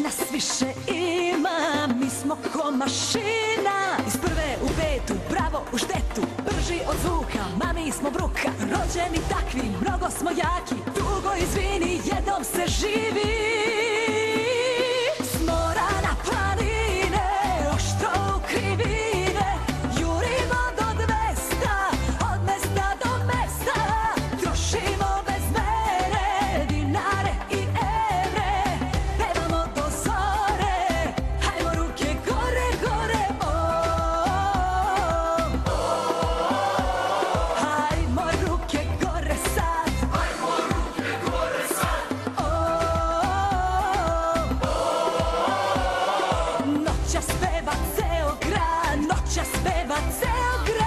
nas više ima, mi smo ko mašina. Iz prve u petu, bravo u štetu, brži od zvuka, mami smo bruka. Rođeni takvi, mnogo smo jaki, dugo izvini, jednom se živi. S mora na planine, oštro u krivine, jurimo do 200, od mesta do mesta. Trošimo bez mere, dinare i evre, pevamo do zore, hajmo ruke gore, gore, hajmo ruke gore sad, hajmo ruke gore sad, noćas peva ceo grad, noćas peva ceo grad.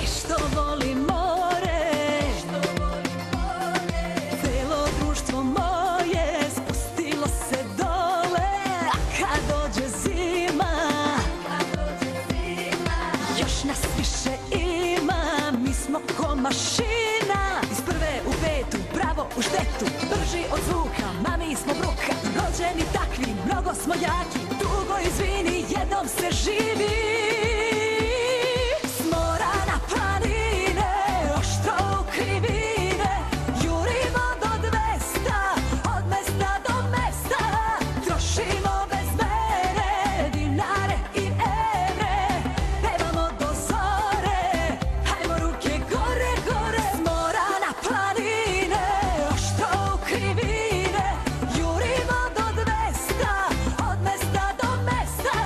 Što voli more, celo društvo moje spustilo se dole. A kad dođe zima, još nas više ima, mi smo ko mašina. Iz prve u petu, bravo u štetu, brži od zvuka, mami smo bruka. Rođeni takvi, mnogo smo jaki, dugo izvini, jednom se živi. S mora na planine, oštro u krivine, jurimo do 200, od mesta do mesta. Trošimo bez mere, dinare i evre, pevamo do zore, hajmo ruke gore, gore. S mora na planine, oštro u krivine, jurimo do 200, od mesta do mesta.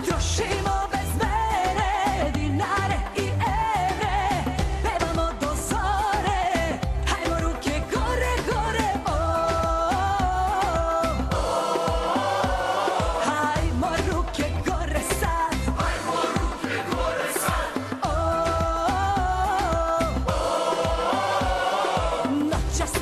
Trošimo bez mere, dinare i evre, pevamo do zore, hajmo ruke gore, gore, hajmo ruke gore sad, hajmo ruke gore sad, noćas